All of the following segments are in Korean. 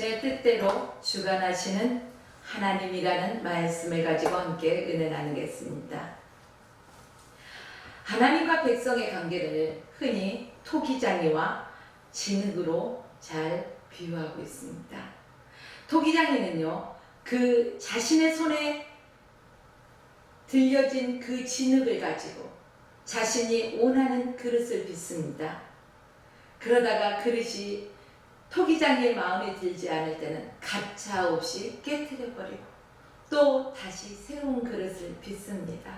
자신의 뜻대로 주관하시는 하나님이라는 말씀을 가지고 함께 은혜 나누겠습니다. 하나님과 백성의 관계를 흔히 토기장이와 진흙으로 잘 비유하고 있습니다. 토기장이는요, 그 자신의 손에 들려진 그 진흙을 가지고 자신이 원하는 그릇을 빚습니다. 그러다가 그릇이 토기장이의 마음에 들지 않을 때는 가차없이 깨트려버리고 또 다시 새로운 그릇을 빚습니다.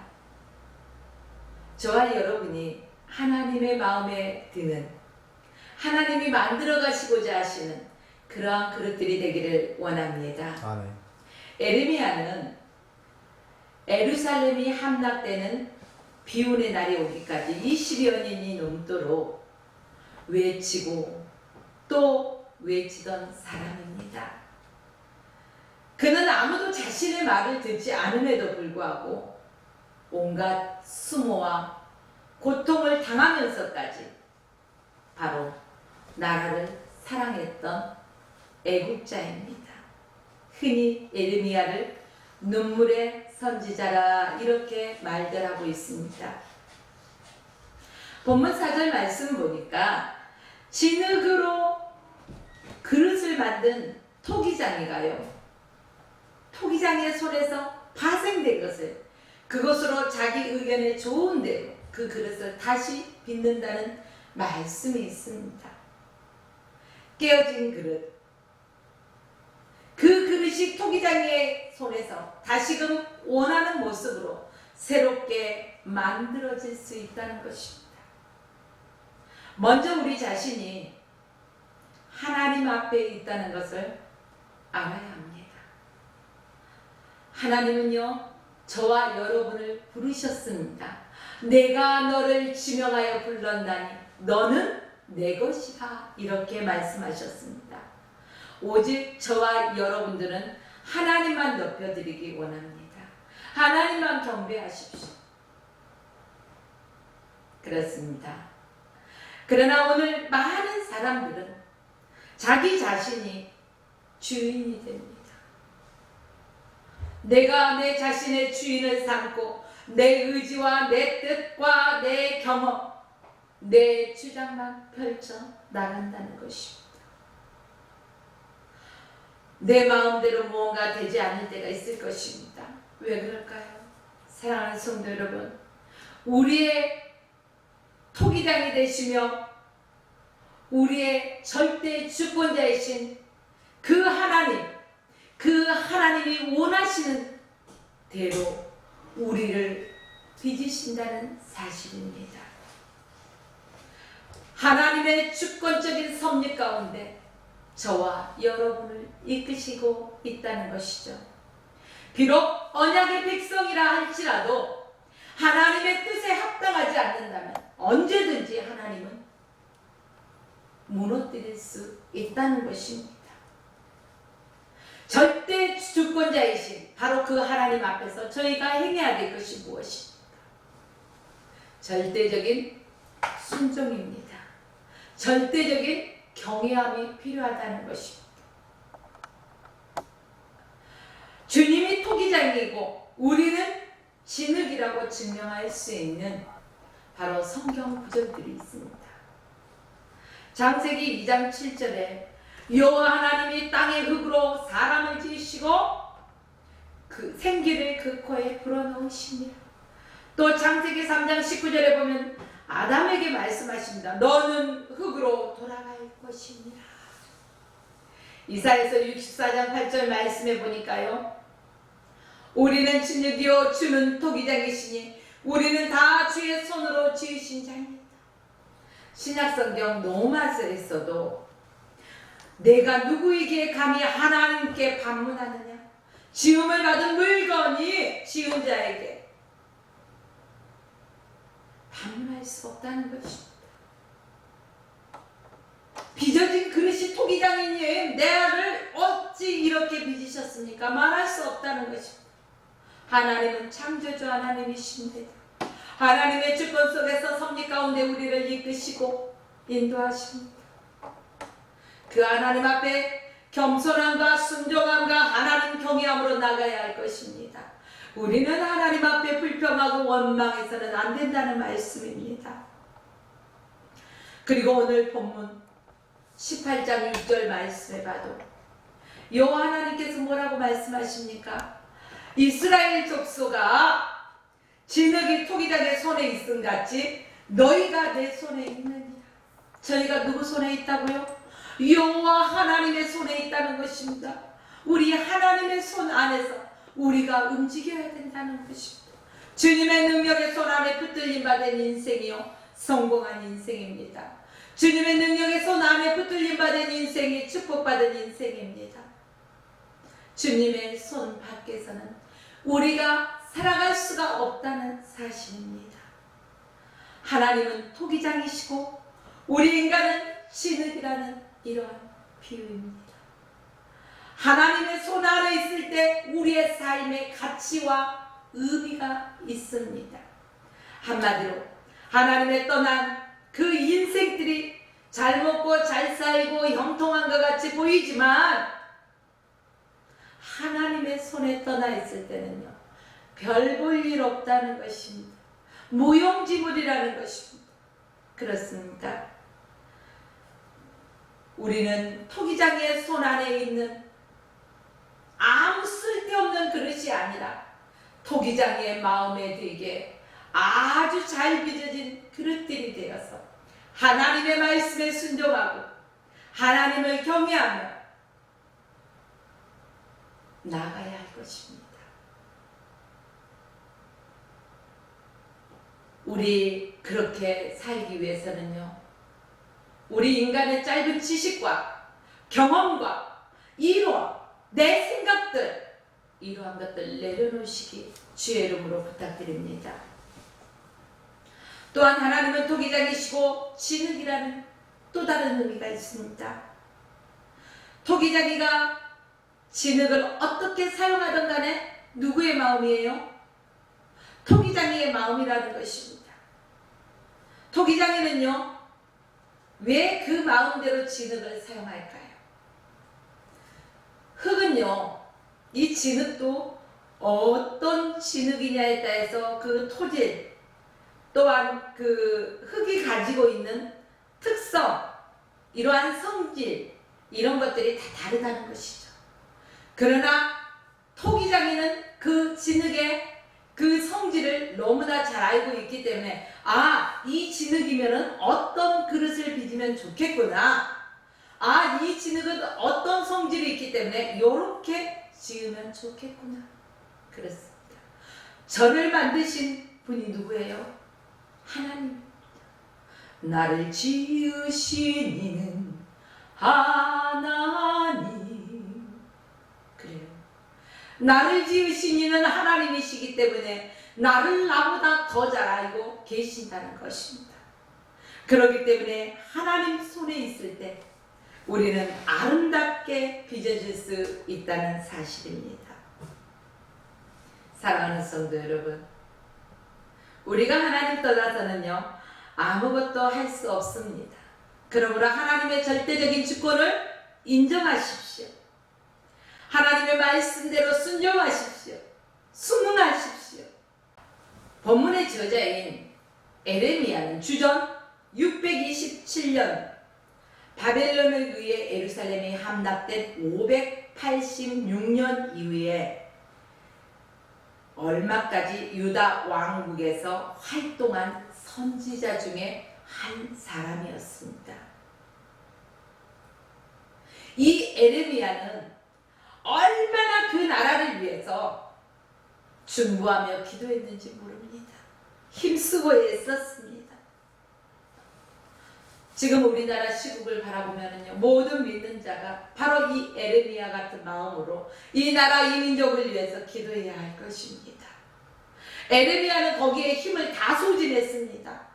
저와 여러분이 하나님의 마음에 드는, 하나님이 만들어 가시고자 하시는 그러한 그릇들이 되기를 원합니다. 아멘. 에레미야는 예루살렘이 함락되는 비운의 날이 오기까지 20여 년이 넘도록 외치고 또 외치던 사람입니다. 그는 아무도 자신의 말을 듣지 않음에도 불구하고 온갖 수모와 고통을 당하면서까지 바로 나라를 사랑했던 애국자입니다. 흔히 에레미야를 눈물의 선지자라 이렇게 말들 하고 있습니다. 본문 4절 말씀 보니까 진흙으로 그릇을 만든 토기장이가요, 토기장의 손에서 파생된 것을 그것으로 자기 의견에 좋은 대로 그 그릇을 다시 빚는다는 말씀이 있습니다. 깨어진 그릇, 그 그릇이 토기장의 손에서 다시금 원하는 모습으로 새롭게 만들어질 수 있다는 것입니다. 먼저 우리 자신이 하나님 앞에 있다는 것을 알아야 합니다. 하나님은요, 저와 여러분을 부르셨습니다. 내가 너를 지명하여 불렀나니 너는 내 것이라 이렇게 말씀하셨습니다. 오직 저와 여러분들은 하나님만 높여드리기 원합니다. 하나님만 경배하십시오. 그렇습니다. 그러나 오늘 많은 사람들은 자기 자신이 주인이 됩니다. 내가 내 자신의 주인을 삼고 내 의지와 내 뜻과 내 경험, 내 주장만 펼쳐 나간다는 것입니다. 내 마음대로 무언가 되지 않을 때가 있을 것입니다. 왜 그럴까요? 사랑하는 성도 여러분, 우리의 토기장이 되시며 우리의 절대 주권자이신 그 하나님, 그 하나님이 원하시는 대로 우리를 빚으신다는 사실입니다. 하나님의 주권적인 섭리 가운데 저와 여러분을 이끄시고 있다는 것이죠. 비록 언약의 백성이라 할지라도 하나님의 뜻에 합당하지 않는다면 언제든지 하나님은 무너뜨릴 수 있다는 것입니다. 절대 주권자이신 바로 그 하나님 앞에서 저희가 행해야 될 것이 무엇입니까? 절대적인 순종입니다. 절대적인 경외함이 필요하다는 것입니다. 주님이 토기장이고 우리는 진흙이라고 증명할 수 있는 바로 성경 구절들이 있습니다. 창세기 2장 7절에 여호와 하나님이 땅의 흙으로 사람을 지으시고 그 생기를 그 코에 불어넣으시니라. 또 창세기 3장 19절에 보면 아담에게 말씀하십니다. 너는 흙으로 돌아갈 것이니라. 이사야서 64장 8절 말씀해 보니까요, 우리는 진흙이요 주는 토기장이시니 우리는 다 주의 손으로 지으신 자입니다. 신약성경 로마서에서도 내가 누구에게 감히 하나님께 반문하느냐, 지음을 받은 물건이 지은 자에게 반문할 수 없다는 것입니다. 빚어진 그릇이 토기장이니 내를 어찌 이렇게 빚으셨습니까? 말할 수 없다는 것입니다. 하나님은 창조주 하나님이십니다. 하나님의 주권 속에서 섭리 가운데 우리를 이끄시고 인도하십니다. 그 하나님 앞에 겸손함과 순종함과 하나님 경외함으로 나가야 할 것입니다. 우리는 하나님 앞에 불평하고 원망해서는 안 된다는 말씀입니다. 그리고 오늘 본문 18장 6절 말씀에 봐도 여호와 하나님께서 뭐라고 말씀하십니까? 이스라엘 족속아, 진흙이 토기장의 손에 있음 같이 너희가 내 손에 있느니라. 저희가 누구 손에 있다고요? 여호와 하나님의 손에 있다는 것입니다. 우리 하나님의 손 안에서 우리가 움직여야 된다는 것입니다. 주님의 능력의 손 안에 붙들림 받은 인생이요, 성공한 인생입니다. 주님의 능력의 손 안에 붙들림 받은 인생이 축복받은 인생입니다. 주님의 손 밖에서는 우리가 살아갈 수가 없다는 사실입니다. 하나님은 토기장이시고 우리 인간은 진흙이라는 이러한 비유입니다. 하나님의 손 안에 있을 때 우리의 삶의 가치와 의미가 있습니다. 한마디로 하나님의 떠난 그 인생들이 잘 먹고 잘 살고 형통한 것 같이 보이지만 하나님의 손에 떠나 있을 때는요, 별 볼 일 없다는 것입니다. 무용지물이라는 것입니다. 그렇습니까? 우리는 토기장의 손 안에 있는 아무 쓸데없는 그릇이 아니라 토기장의 마음에 들게 아주 잘 빚어진 그릇들이 되어서 하나님의 말씀에 순종하고 하나님을 경외하며 나가야 할 것입니다. 우리 그렇게 살기 위해서는요, 우리 인간의 짧은 지식과 경험과 이론, 내 생각들, 이러한 것들 내려놓으시기 주의 이름으로 부탁드립니다. 또한 하나님은 토기장이시고 진흙이라는 또 다른 의미가 있습니다. 토기장이가 진흙을 어떻게 사용하든 간에 누구의 마음이에요? 토기장이의 마음이라는 것입니다. 토기장이는요, 왜 그 마음대로 진흙을 사용할까요? 흙은요, 이 진흙도 어떤 진흙이냐에 따라서 그 토질, 또한 그 흙이 가지고 있는 특성, 이러한 성질, 이런 것들이 다 다르다는 것이죠. 그러나 토기장이는 그 진흙의 그 성질을 너무나 잘 알고 있기 때문에 이 진흙이면은 어떤 그릇을 빚으면 좋겠구나. 이 진흙은 어떤 성질이 있기 때문에 이렇게 지으면 좋겠구나. 그렇습니다. 저를 만드신 분이 누구예요? 하나님입니다. 나를 지으신 이는 하나님. 그래요. 나를 지으신 이는 하나님이시기 때문에 나를 나보다 더 잘 알고 계신다는 것입니다. 그렇기 때문에 하나님 손에 있을 때 우리는 아름답게 빚어질 수 있다는 사실입니다. 사랑하는 성도 여러분, 우리가 하나님 떠나서는요, 아무것도 할 수 없습니다. 그러므로 하나님의 절대적인 주권을 인정하십시오. 하나님의 말씀대로 순종하십시오. 순응하십시오. 본문의 저자인 에레미야는 주전 627년 바벨론에 의해 예루살렘이 함락된 586년 이후에 얼마까지 유다 왕국에서 활동한 선지자 중에 한 사람이었습니다. 이 에레미야는 얼마나 그 나라를 위해서 중보하며 기도했는지 모릅니다. 힘쓰고 애썼습니다. 지금 우리나라 시국을 바라보면요, 모든 믿는 자가 바로 이 에레미야 같은 마음으로 이 나라 이 민족을 위해서 기도해야 할 것입니다. 에레미야는 거기에 힘을 다 소진했습니다.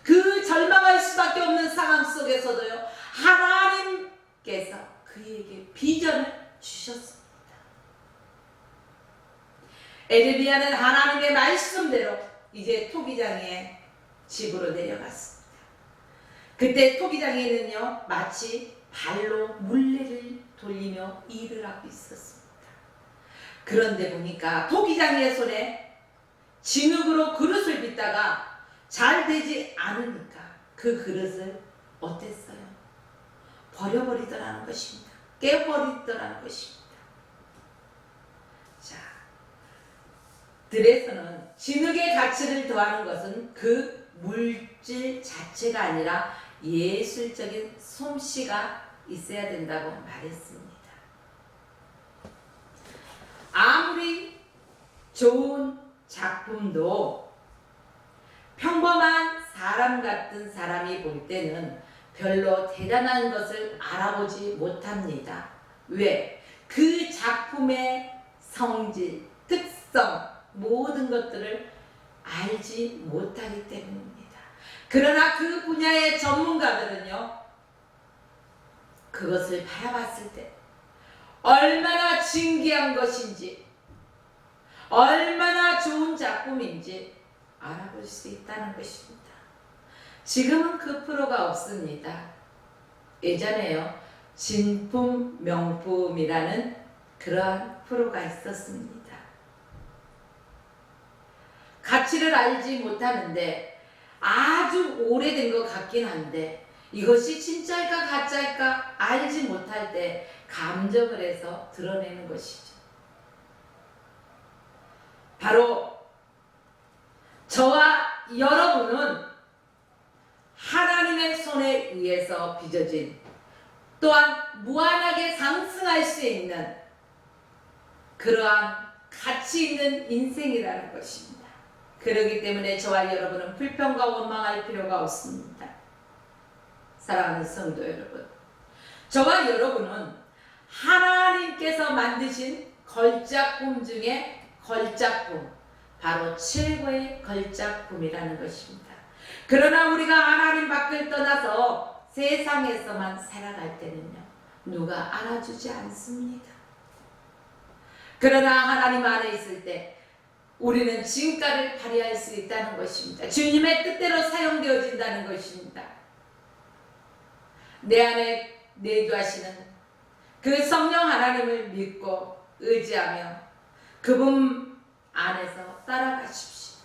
그 절망할 수밖에 없는 상황 속에서도요, 하나님께서 그에게 비전을 주셨습니다. 에레미야는 하나님의 말씀대로 이제 토기장의 집으로 내려갔습니다. 그때 토기장에는요, 마치 발로 물레를 돌리며 일을 하고 있었습니다. 그런데 보니까 토기장의 손에 진흙으로 그릇을 빚다가 잘 되지 않으니까 그 그릇을 어땠어요? 버려버리더라는 것입니다. 깨버리더라는 것입니다. 자, 들에서는 진흙의 가치를 더하는 것은 그 물질 자체가 아니라 예술적인 솜씨가 있어야 된다고 말했습니다. 아무리 좋은 작품도 평범한 사람 같은 사람이 볼 때는 별로 대단한 것을 알아보지 못합니다. 왜? 그 작품의 성질, 특성, 모든 것들을 알지 못하기 때문입니다. 그러나 그 분야의 전문가들은요, 그것을 바라봤을 때 얼마나 진귀한 것인지, 얼마나 좋은 작품인지 알아볼 수 있다는 것입니다. 지금은 그 프로가 없습니다. 예전에요, 진품 명품이라는 그러한 프로가 있었습니다. 가치를 알지 못하는데 아주 오래된 것 같긴 한데 이것이 진짜일까 가짜일까 알지 못할 때 감정을 해서 드러내는 것이죠. 바로 저와 여러분은 하나님의 손에 의해서 빚어진, 또한 무한하게 상승할 수 있는 그러한 가치 있는 인생이라는 것입니다. 그렇기 때문에 저와 여러분은 불평과 원망할 필요가 없습니다. 사랑하는 성도 여러분, 저와 여러분은 하나님께서 만드신 걸작품 중에 걸작품, 바로 최고의 걸작품이라는 것입니다. 그러나 우리가 하나님 밖을 떠나서 세상에서만 살아갈 때는요, 누가 알아주지 않습니다. 그러나 하나님 안에 있을 때 우리는 진가를 발휘할 수 있다는 것입니다. 주님의 뜻대로 사용되어진다는 것입니다. 내 안에 내주하시는 그 성령 하나님을 믿고 의지하며 그분 안에서 따라가십시오.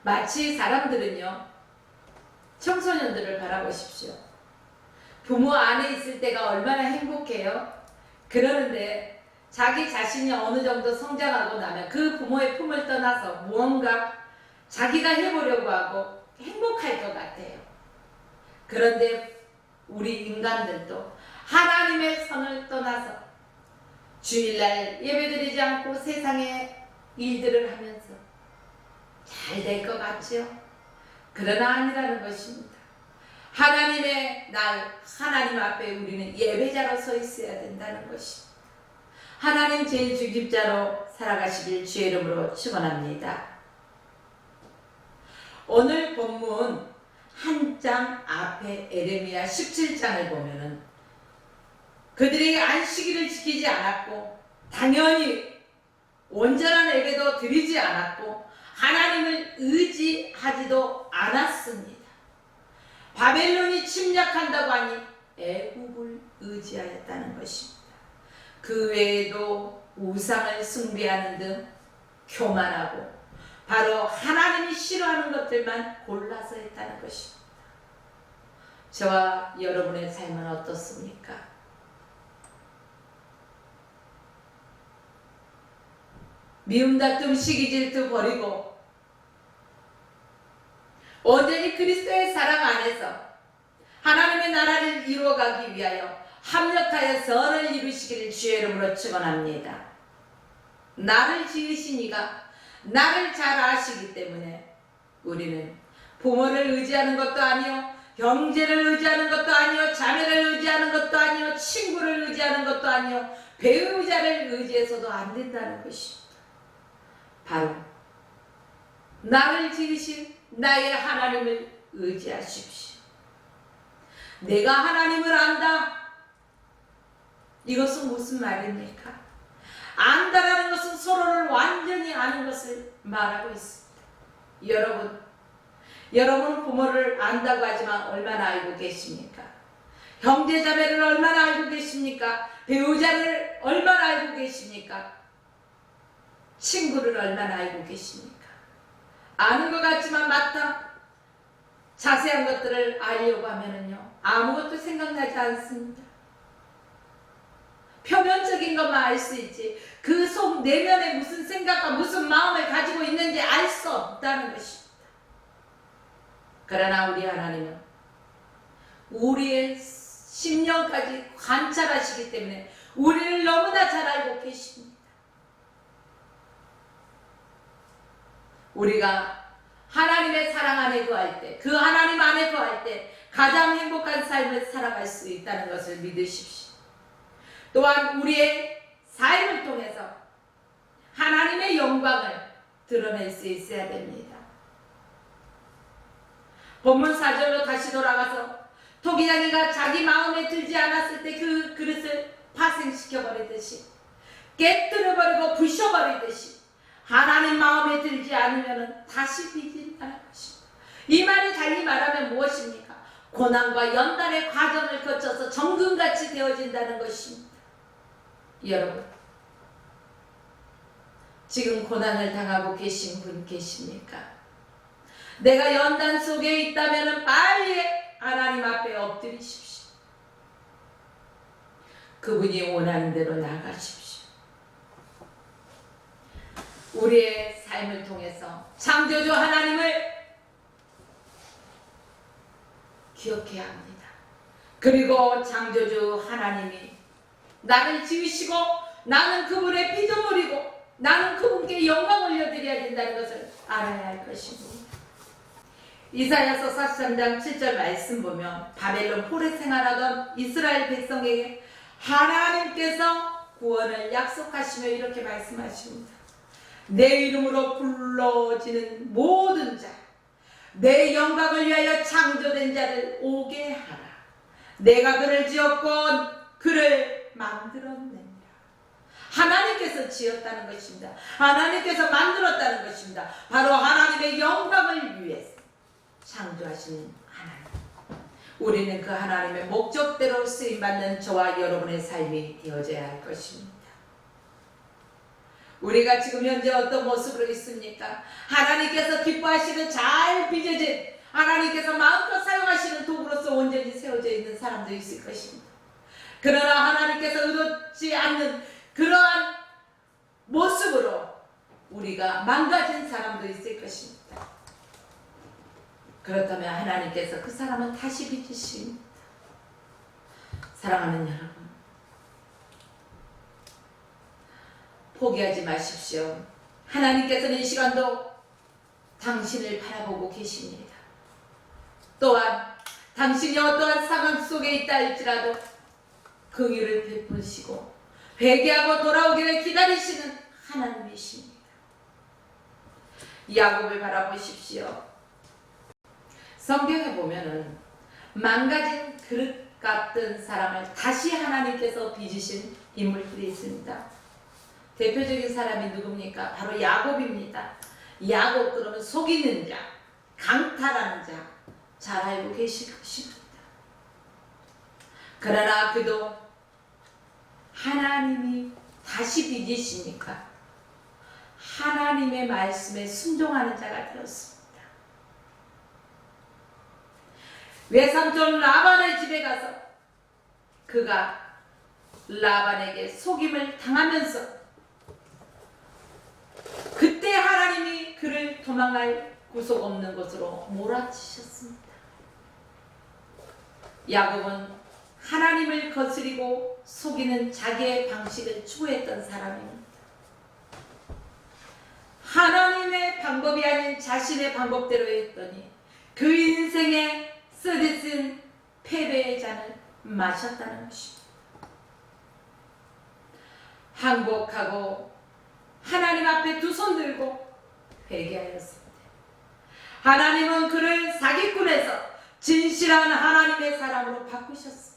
마치 사람들은요, 청소년들을 바라보십시오. 부모 안에 있을 때가 얼마나 행복해요. 그러는데 자기 자신이 어느 정도 성장하고 나면 그 부모의 품을 떠나서 무언가 자기가 해보려고 하고 행복할 것 같아요. 그런데 우리 인간들도 하나님의 선을 떠나서 주일날 예배드리지 않고 세상의 일들을 하면서 잘 될 것 같지요? 그러나 아니라는 것입니다. 하나님의 날, 하나님 앞에 우리는 예배자로 서 있어야 된다는 것입니다. 하나님 제1주집자로 살아가시길 주의 이름으로 축원합니다. 오늘 본문 한 장 앞에 에레미야 17장을 보면은 그들이 안식일을 지키지 않았고 당연히 온전한 예배도 드리지 않았고 하나님을 의지하지도 않았습니다. 바벨론이 침략한다고 하니 애굽을 의지하였다는 것입니다. 그 외에도 우상을 숭배하는 등 교만하고 바로 하나님이 싫어하는 것들만 골라서 했다는 것입니다. 저와 여러분의 삶은 어떻습니까? 미움, 다툼, 시기, 질투 버리고 온전히 그리스도의 사랑 안에서 하나님의 나라를 이루어가기 위하여 합력하여 선을 이루시기를 주의 이름으로 축원합니다. 나를 지으신 이가 나를 잘 아시기 때문에 우리는 부모를 의지하는 것도 아니요, 형제를 의지하는 것도 아니요, 자매를 의지하는 것도 아니요, 친구를 의지하는 것도 아니요, 배우자를 의지해서도 안 된다는 것입니다. 바로 나를 지으신 나의 하나님을 의지하십시오. 내가 하나님을 안다. 이것은 무슨 말입니까? 안다라는 것은 서로를 완전히 아는 것을 말하고 있습니다. 여러분은 부모를 안다고 하지만 얼마나 알고 계십니까? 형제자매를 얼마나 알고 계십니까? 배우자를 얼마나 알고 계십니까? 친구를 얼마나 알고 계십니까? 아는 것 같지만 막상 자세한 것들을 알려고 하면은요, 아무것도 생각나지 않습니다. 표면적인 것만 알 수 있지 그 속 내면에 무슨 생각과 무슨 마음을 가지고 있는지 알 수 없다는 것입니다. 그러나 우리 하나님은 우리의 심령까지 관찰하시기 때문에 우리를 너무나 잘 알고 계십니다. 우리가 하나님의 사랑 안에 거할 때, 그 하나님 안에 거할 때 가장 행복한 삶을 살아갈 수 있다는 것을 믿으십시오. 또한 우리의 삶을 통해서 하나님의 영광을 드러낼 수 있어야 됩니다. 본문 4절로 다시 돌아가서 토기장이가 자기 마음에 들지 않았을 때 그 그릇을 파생시켜버리듯이 깨뜨려버리고 부셔버리듯이 하나님 마음에 들지 않으면 다시 빚진다는 것입니다. 이 말이 달리 말하면 무엇입니까? 고난과 연단의 과정을 거쳐서 정금같이 되어진다는 것입니다. 여러분, 지금 고난을 당하고 계신 분 계십니까? 내가 연단 속에 있다면 빨리 하나님 앞에 엎드리십시오. 그분이 원하는 대로 나가십시오. 우리의 삶을 통해서 창조주 하나님을 기억해야 합니다. 그리고 창조주 하나님이 나를 지으시고 나는 그분의 피조물이고 나는 그분께 영광 올려드려야 된다는 것을 알아야 할 것입니다. 이사야서 43장 7절 말씀 보면 바벨론 홀에 생활하던 이스라엘 백성에게 하나님께서 구원을 약속하시며 이렇게 말씀하십니다. 내 이름으로 불러지는 모든 자, 내 영광을 위하여 창조된 자를 오게 하라. 내가 그를 지었고 그를 만들었느니라. 하나님께서 지었다는 것입니다. 하나님께서 만들었다는 것입니다. 바로 하나님의 영광을 위해서 창조하신 하나님. 우리는 그 하나님의 목적대로 쓰임받는 저와 여러분의 삶이 되어져야 할 것입니다. 우리가 지금 현재 어떤 모습으로 있습니까? 하나님께서 기뻐하시는 잘 빚어진, 하나님께서 마음껏 사용하시는 도구로서 온전히 세워져 있는 사람도 있을 것입니다. 그러나 하나님께서 의도치 않는 그러한 모습으로 우리가 망가진 사람도 있을 것입니다. 그렇다면 하나님께서 그 사람은 다시 빚으십니다. 사랑하는 여러분, 포기하지 마십시오. 하나님께서는 이 시간도 당신을 바라보고 계십니다. 또한 당신이 어떠한 상황 속에 있다 할지라도 긍휼을 베푸시고 회개하고 돌아오기를 기다리시는 하나님이십니다. 야곱을 바라보십시오. 성경에 보면은 망가진 그릇 같은 사람을 다시 하나님께서 빚으신 인물들이 있습니다. 대표적인 사람이 누굽니까? 바로 야곱입니다. 야곱 그러면 속이는 자, 강탈하는 자, 잘 알고 계실 것입니다. 그러나 그도 하나님이 다시 빚으시니까 하나님의 말씀에 순종하는 자가 되었습니다. 외삼촌 라반의 집에 가서 그가 라반에게 속임을 당하면서 그때 하나님이 그를 도망할 구속 없는 곳으로 몰아치셨습니다. 야곱은 하나님을 거스리고 속이는 자기의 방식을 추구했던 사람입니다. 하나님의 방법이 아닌 자신의 방법대로 했더니 그 인생에 쓰디쓴 패배의 잔을 마셨다는 것입니다. 항복하고 하나님 앞에 두 손 들고 회개하였습니다. 하나님은 그를 사기꾼에서 진실한 하나님의 사람으로 바꾸셨습니다.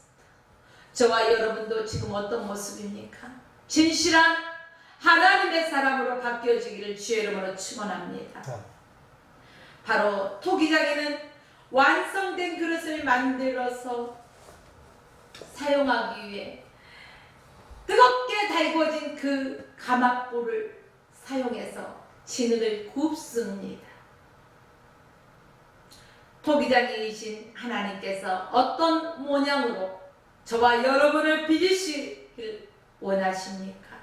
저와 여러분도 지금 어떤 모습입니까? 진실한 하나님의 사람으로 바뀌어지기를 주의 이름으로 축원합니다. 바로 토기장에는 완성된 그릇을 만들어서 사용하기 위해 뜨겁게 달궈진 그 가마불을 사용해서 진흙을 굽습니다. 토기장이신 하나님께서 어떤 모양으로 저와 여러분을 빚으시길 원하십니까?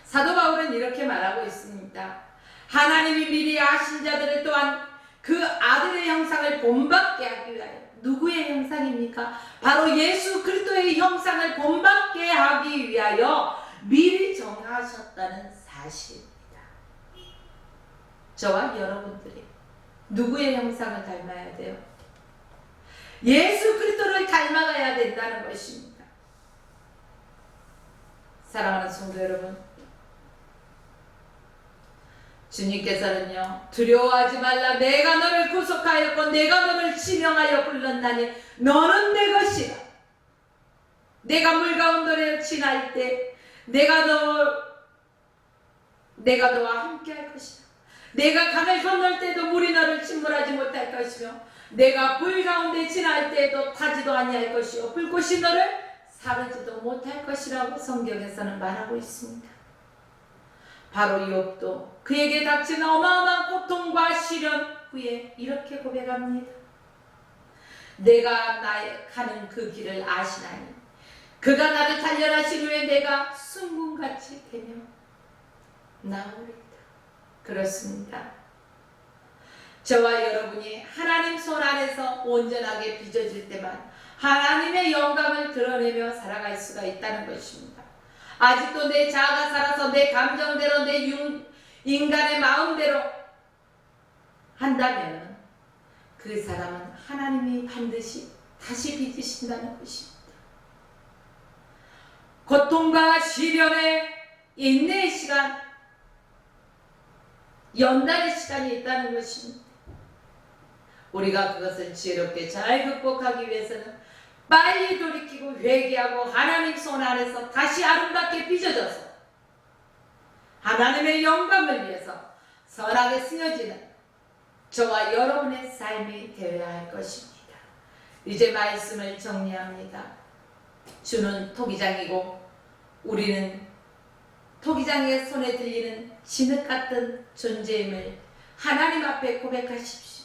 사도 바울은 이렇게 말하고 있습니다. 하나님이 미리 아신 자들을 또한 그 아들의 형상을 본받게 하기 위하여. 누구의 형상입니까? 바로 예수 그리스도의 형상을 본받게 하기 위하여 미리 정하셨다는 사실입니다. 저와 여러분들이 누구의 형상을 닮아야 돼요? 예수 그리스도를 닮아가야 된다는 것입니다. 사랑하는 성도 여러분, 주님께서는요, 두려워하지 말라. 내가 너를 구속하였고 내가 너를 지명하여 불렀나니 너는 내 것이라. 내가 물 가운데를 지날 때 내가 너와 함께 할 것이라. 내가 강을 건널 때도 물이 너를 침몰하지 못할 것이며 내가 불 가운데 지날 때에도 타지도 아니할 것이요 불꽃이 너를 사르지도 못할 것이라고 성경에서는 말하고 있습니다. 바로 욥도 그에게 닥친 어마어마한 고통과 시련 후에 이렇게 고백합니다. 내가 나의 가는 그 길을 아시나니 그가 나를 단련하신 후에 내가 순금같이 되며 나오리다. 그렇습니다. 저와 여러분이 하나님 손 안에서 온전하게 빚어질 때만 하나님의 영광을 드러내며 살아갈 수가 있다는 것입니다. 아직도 내 자아가 살아서 내 감정대로 내 인간의 마음대로 한다면 그 사람은 하나님이 반드시 다시 빚으신다는 것입니다. 고통과 시련의 인내의 시간, 연단의 시간이 있다는 것입니다. 우리가 그것을 지혜롭게 잘 극복하기 위해서는 빨리 돌이키고 회개하고 하나님 손 안에서 다시 아름답게 빚어져서 하나님의 영광을 위해서 선하게 쓰여지는 저와 여러분의 삶이 되어야 할 것입니다. 이제 말씀을 정리합니다. 주는 토기장이고 우리는 토기장의 손에 들리는 진흙 같은 존재임을 하나님 앞에 고백하십시오.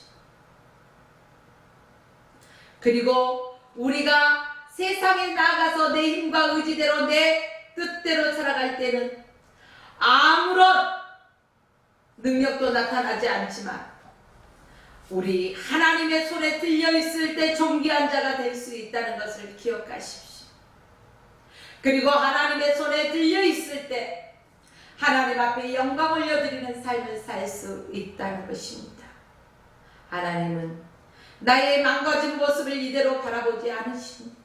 그리고 우리가 세상에 나가서 내 힘과 의지대로 내 뜻대로 살아갈 때는 아무런 능력도 나타나지 않지만 우리 하나님의 손에 들려있을 때 존귀한 자가 될 수 있다는 것을 기억하십시오. 그리고 하나님의 손에 들려있을 때 하나님 앞에 영광 올려드리는 삶을 살 수 있다는 것입니다. 하나님은 나의 망가진 모습을 이대로 바라보지 않으십니다.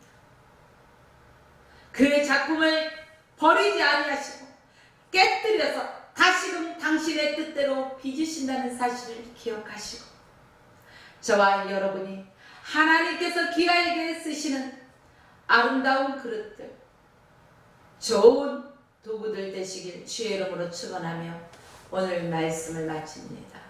그 작품을 버리지 아니하시고 깨뜨려서 다시금 당신의 뜻대로 빚으신다는 사실을 기억하시고 저와 여러분이 하나님께서 귀하게 쓰시는 아름다운 그릇들, 좋은 도구들 되시길 주의 이름으로 축원하며 오늘 말씀을 마칩니다.